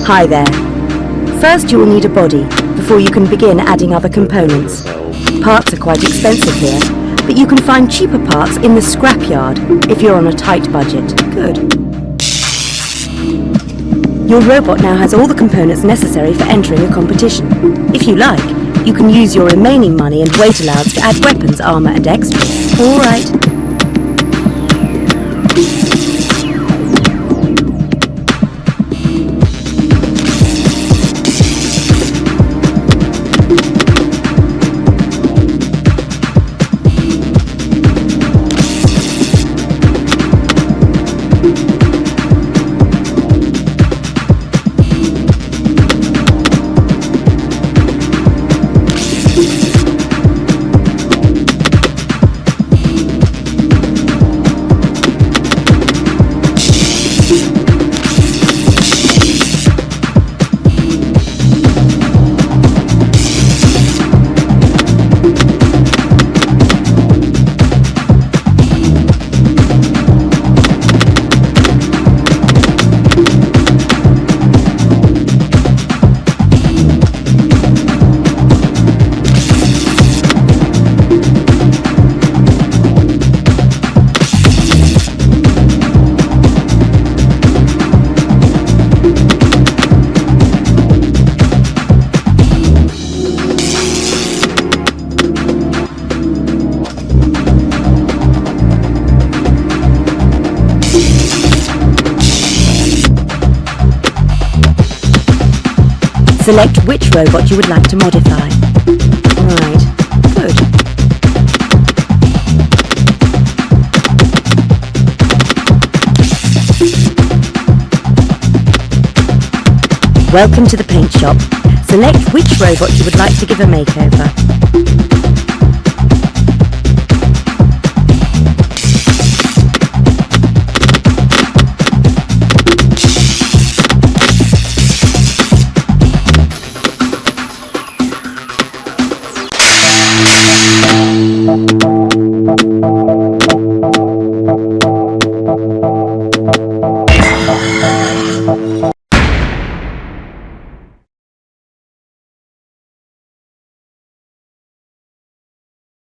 Hi there. First you will need a body before you can begin adding other components. Parts are quite expensive here, but you can find cheaper parts in the scrapyard if you're on a tight budget. Good. Your robot now has all the components necessary for entering a competition. If you like, you can use your remaining money and weight allowance to add weapons, armour and extras. All right. Select which robot you would like to modify. Right, good. Welcome to the paint shop. Select which robot you would like to give a makeover.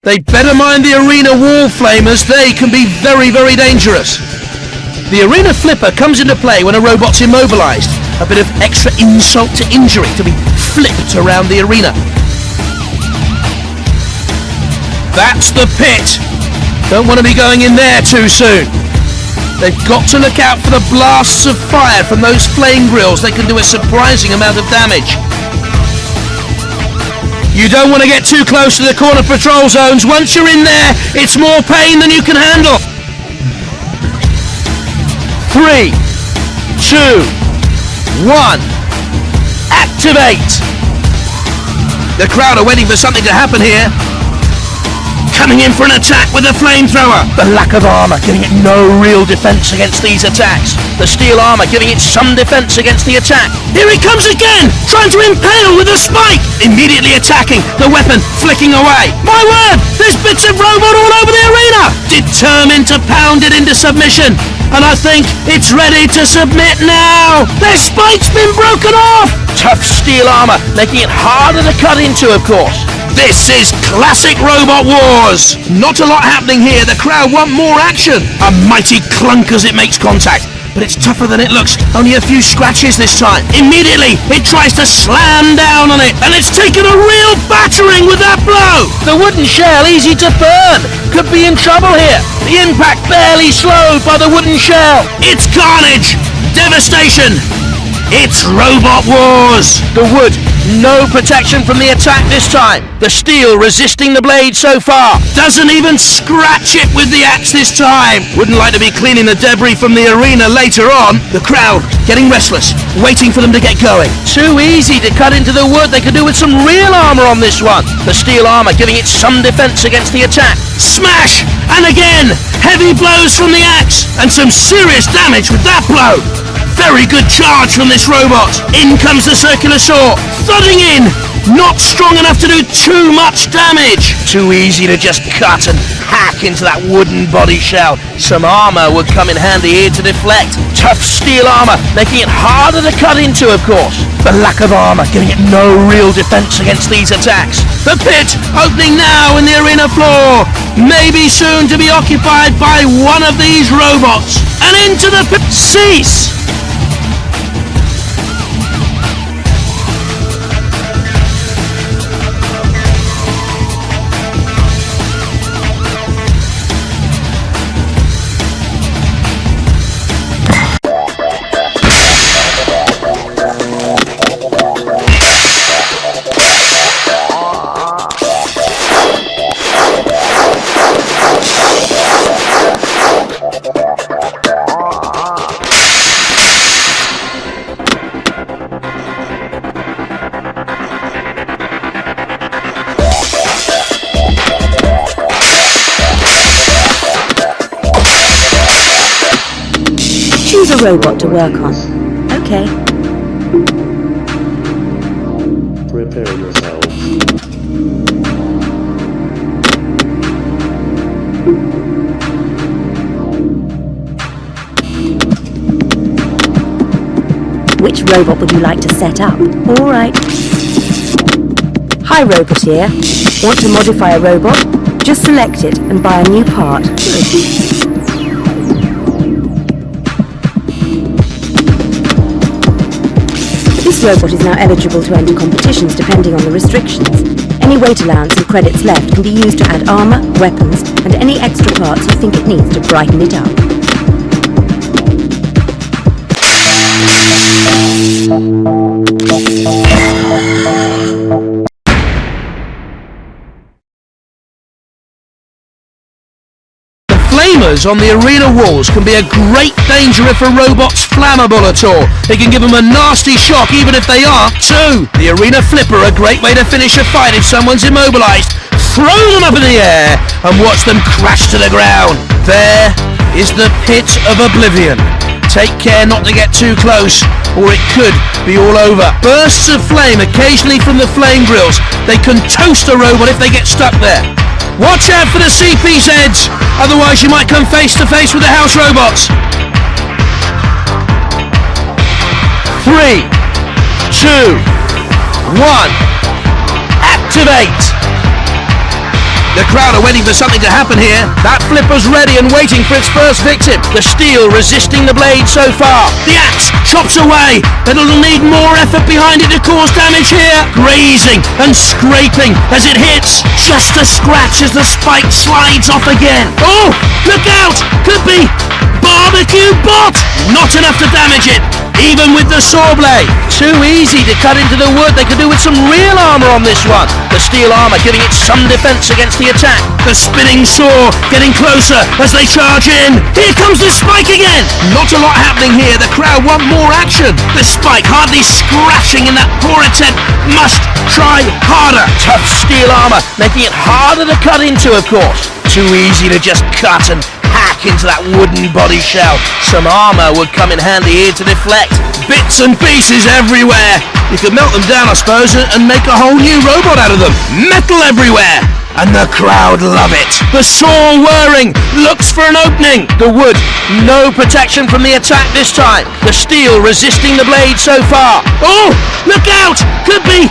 They'd better mind the arena wall flamers, they can be very, very dangerous. The arena flipper comes into play when a robot's immobilized. A bit of extra insult to injury to be flipped around the arena. That's the pit. Don't want to be going in there too soon. They've got to look out for the blasts of fire from those flame grills. They can do a surprising amount of damage. You don't want to get too close to the corner patrol zones. Once you're in there, it's more pain than you can handle. 3, 2, 1. Activate! The crowd are waiting for something to happen here. Coming in for an attack with a flamethrower. The lack of armour giving it no real defence against these attacks. The steel armour giving it some defence against the attack. Here it comes again, trying to impale with a spike. Immediately attacking, the weapon flicking away. My word, there's bits of robot all over the arena. Determined to pound it into submission. And I think it's ready to submit now. Their spike's been broken off. Tough steel armour, making it harder to cut into, of course. This is classic Robot Wars! Not a lot happening here, the crowd want more action! A mighty clunk as it makes contact, but it's tougher than it looks, only a few scratches this time. Immediately, it tries to slam down on it, and it's taken a real battering with that blow! The wooden shell, easy to burn, could be in trouble here. The impact barely slowed by the wooden shell. It's carnage! Devastation! It's Robot Wars! The wood, no protection from the attack this time. The steel resisting the blade so far. Doesn't even scratch it with the axe this time. Wouldn't like to be cleaning the debris from the arena later on. The crowd getting restless, waiting for them to get going. Too easy to cut into the wood. They could do with some real armour on this one. The steel armour giving it some defence against the attack. Smash! And again! Heavy blows from the axe, and some serious damage with that blow. Very good charge from this robot. In comes the circular saw, thudding in. Not strong enough to do too much damage. Too easy to just cut and hack into that wooden body shell. Some armor would come in handy here to deflect. Tough steel armor, making it harder to cut into, of course. The lack of armor, giving it no real defense against these attacks. The pit opening now in the arena floor. Maybe soon to be occupied by one of these robots. And into the pit. Cease! Choose a robot to work on. Okay. Prepare yourself. Which robot would you like to set up? All right. Hi, Roboteer. Want to modify a robot? Just select it and buy a new part. Good. This robot is now eligible to enter competitions depending on the restrictions. Any weight allowance and credits left can be used to add armour, weapons and any extra parts you think it needs to brighten it up. Flamers on the arena walls can be a great danger if a robot's flammable at all. They can give them a nasty shock even if they are too. The arena flipper, a great way to finish a fight if someone's immobilized. Throw them up in the air and watch them crash to the ground. There is the pit of oblivion. Take care not to get too close or it could be all over. Bursts of flame occasionally from the flame drills. They can toast a robot if they get stuck there. Watch out for the C-piece edge, otherwise you might come face to face with the house robots. 3, 2, 1, activate! The crowd are waiting for something to happen here. That flipper's ready and waiting for its first victim. The steel resisting the blade so far. The axe chops away, but it'll need more effort behind it to cause damage here. Grazing and scraping as it hits. Just a scratch as the spike slides off again. Oh, look out! Could be barbecue bot! Not enough to damage it, even with the saw blade. Too easy to cut into the wood. They could do with some real armor on this one. The steel armor giving it some defense against the attack. The spinning saw getting closer as they charge in. Here comes the spike again. Not a lot happening here. The crowd want more action. The spike hardly scratching in that poor attempt. Must try harder. Tough steel armor making it harder to cut into, of course. Too easy to just cut and hack into that wooden body shell. Some armor would come in handy here to deflect. Bits and pieces everywhere. You could melt them down, I suppose, and make a whole new robot out of them. Metal everywhere. And the crowd love it. The saw whirring, looks for an opening. The wood, no protection from the attack this time. The steel resisting the blade so far. Oh, look out! Could be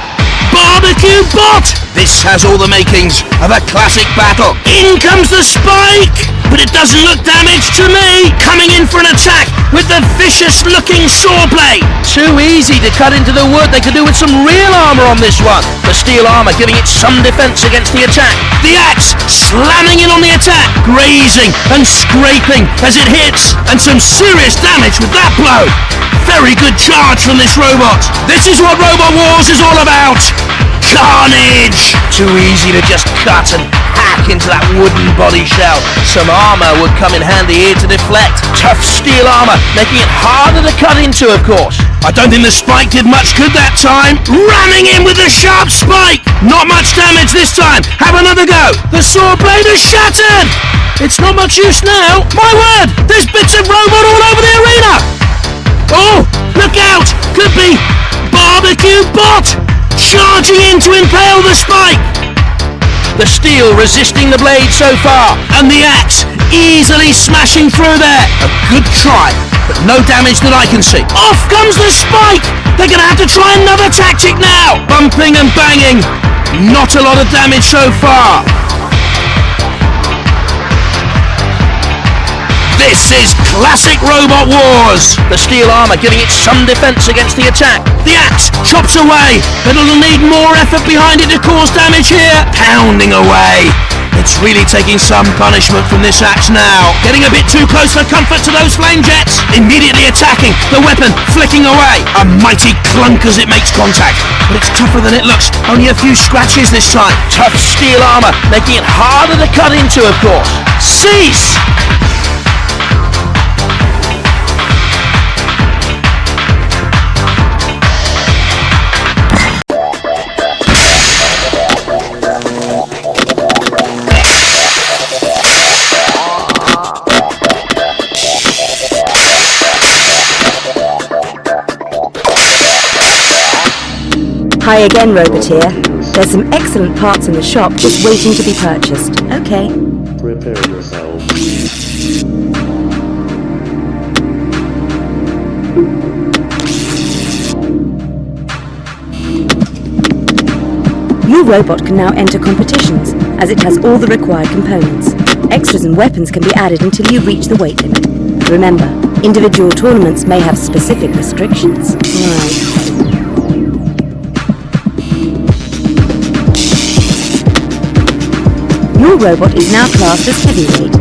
barbecue bot! This has all the makings of a classic battle. In comes the spike! But it doesn't look damaged to me! Coming in for an attack with the vicious-looking saw blade! Too easy to cut into the wood. They could do with some real armor on this one. The steel armor giving it some defense against the attack. The axe slamming in on the attack, grazing and scraping as it hits, and some serious damage with that blow. Very good charge from this robot. This is what Robot Wars is all about. Carnage! Too easy to just cut and hack into that wooden body shell. Some armor would come in handy here to deflect. Tough steel armor, making it harder to cut into, of course. I don't think the spike did much good that time. Ramming in with the sharp spike! Not much damage this time. Have another go. The saw blade is shattered! It's not much use now. My word! There's bits of robot all over the arena! Oh, look out! Could be Barbecue Bot charging in to impale the spike. The steel resisting the blade so far, and the axe easily smashing through there. A good try, but no damage that I can see. Off comes the spike! They're gonna have to try another tactic now. Bumping and banging. Not a lot of damage so far. This is classic Robot Wars! The steel armour giving it some defence against the attack. The axe chops away, but it'll need more effort behind it to cause damage here. Pounding away. It's really taking some punishment from this axe now. Getting a bit too close for comfort to those flame jets. Immediately attacking, the weapon flicking away. A mighty clunk as it makes contact. But it's tougher than it looks. Only a few scratches this time. Tough steel armour, making it harder to cut into, of course. Cease! Hi again, Roboteer. There's some excellent parts in the shop just waiting to be purchased. Okay. Prepare yourself. Your robot can now enter competitions, as it has all the required components. Extras and weapons can be added until you reach the weight limit. Remember, individual tournaments may have specific restrictions. Right. Your robot is now classed as heavyweight.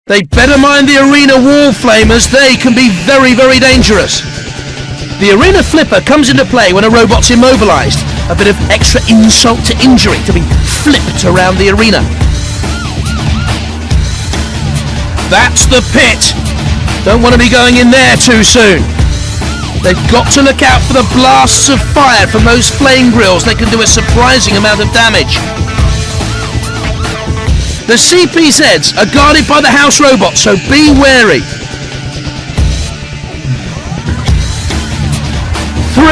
They better mind the arena wall flamers. They can be very, very dangerous. The arena flipper comes into play when a robot's immobilized. A bit of extra insult to injury to be flipped around the arena. That's the pit. Don't want to be going in there too soon. They've got to look out for the blasts of fire from those flame grills. They can do a surprising amount of damage. The CPZs are guarded by the house robots, so be wary. 3,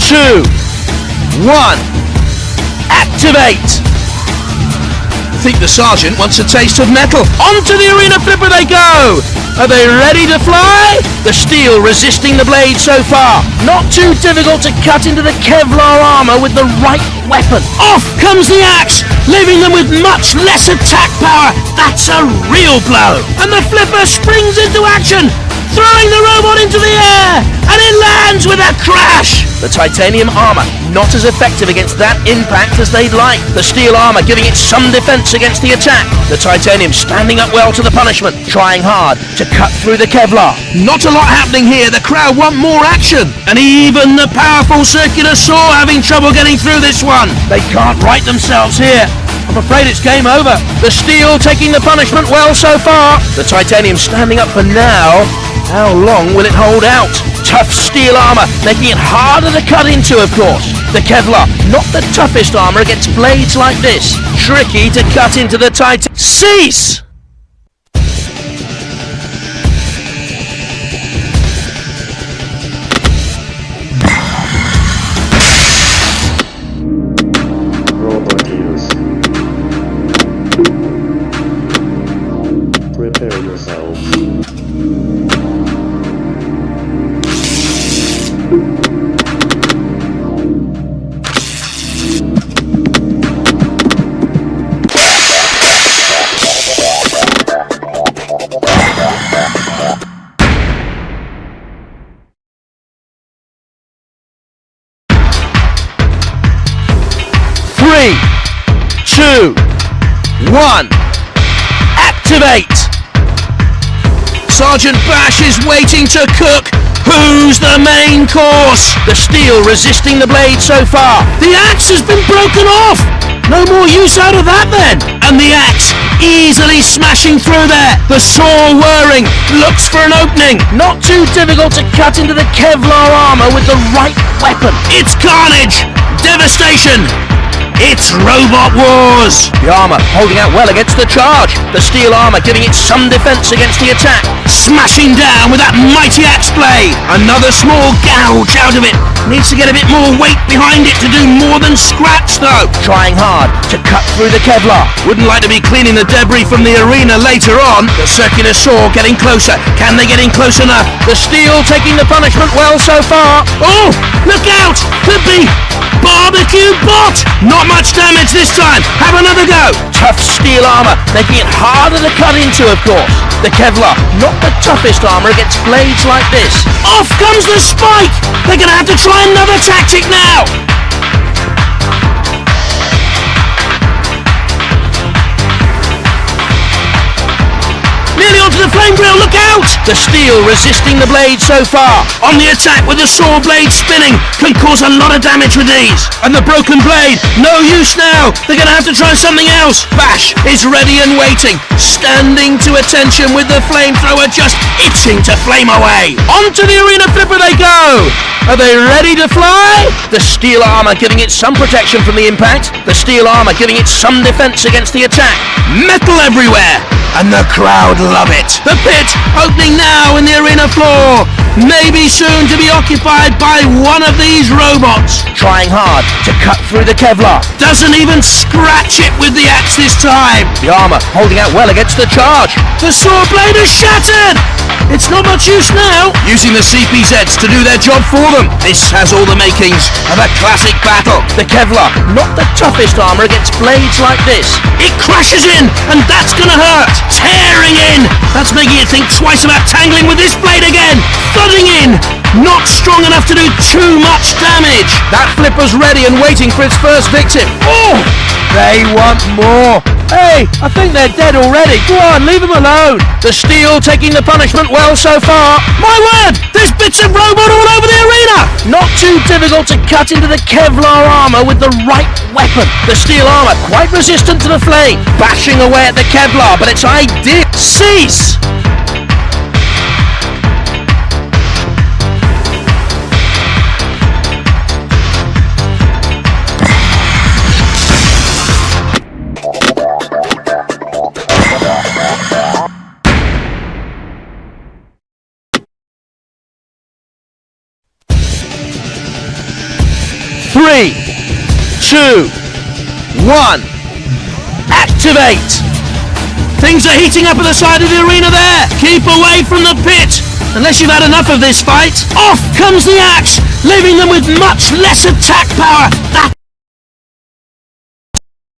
2, 1, activate! I think the sergeant wants a taste of metal. Onto the arena flipper they go! Are they ready to fly? The steel resisting the blade so far. Not too difficult to cut into the Kevlar armour with the right weapon. Off comes the axe, leaving them with much less attack power. That's a real blow. And the flipper springs into action, throwing the robot into the air, and it lands with a crash! The titanium armour not as effective against that impact as they'd like. The steel armour giving it some defence against the attack. The titanium standing up well to the punishment, trying hard to cut through the Kevlar. Not a lot happening here, the crowd want more action. And even the powerful circular saw having trouble getting through this one. They can't right themselves here. I'm afraid it's game over. The steel taking the punishment well so far. The titanium standing up for now. How long will it hold out? Tough steel armour, making it harder to cut into, of course. The Kevlar, not the toughest armour against blades like this. Tricky to cut into the titan. Cease! Robot use. Prepare yourself. 3, 2, 1, activate! Sergeant Bash is waiting to cook. Who's the main course? The steel resisting the blade so far. The axe has been broken off. No more use out of that then. And the axe easily smashing through there. The saw whirring, looks for an opening. Not too difficult to cut into the Kevlar armor with the right weapon. It's carnage, devastation. It's Robot Wars! The armour holding out well against the charge. The steel armour giving it some defence against the attack. Smashing down with that mighty axe blade. Another small gouge out of it. Needs to get a bit more weight behind it to do more than scratch though. Trying hard to cut through the Kevlar. Wouldn't like to be cleaning the debris from the arena later on. The circular saw getting closer. Can they get in close enough? The steel taking the punishment well so far. Oh! Look out! Could be Barbecue Bot! Not much damage this time. Have another go. Tough steel armour, making it harder to cut into, of course. The Kevlar, not the toughest armour against blades like this. Off comes the spike. They're going to have to try another tactic now. Nearly onto the flame grill, look out! The steel resisting the blade so far. On the attack with the saw blade spinning. Can cause a lot of damage with these. And the broken blade, no use now. They're going to have to try something else. Bash is ready and waiting. Standing to attention with the flamethrower just itching to flame away. Onto the arena flipper they go. Are they ready to fly? The steel armour giving it some protection from the impact. The steel armour giving it some defence against the attack. Metal everywhere. And the crowd love it. The pit opening now in the arena floor. Maybe soon to be occupied by one of these robots. Trying hard to cut through the Kevlar. Doesn't even scratch it with the axe this time. The armour holding out well against the charge. The saw blade is shattered. It's not much use now. Using the CPZs to do their job for them. This has all the makings of a classic battle. The Kevlar, not the toughest armour against blades like this. It crashes in, and that's gonna hurt. Tearing in. That's making it think twice about tangling with this blade again. Thudding in. Not strong enough to do too much damage. That flipper's ready and waiting for its first victim. Oh! They want more. Hey, I think they're dead already. Go on, leave them alone. The steel taking the punishment well so far. My word, there's bits of robot all over the arena. Not too difficult to cut into the Kevlar armour with the right weapon. The steel armour quite resistant to the flame. Bashing away at the Kevlar, but it's ideal. Cease! Three, 2, 1, activate! Things are heating up at the side of the arena there! Keep away from the pit! Unless you've had enough of this fight. Off comes the axe, leaving them with much less attack power. That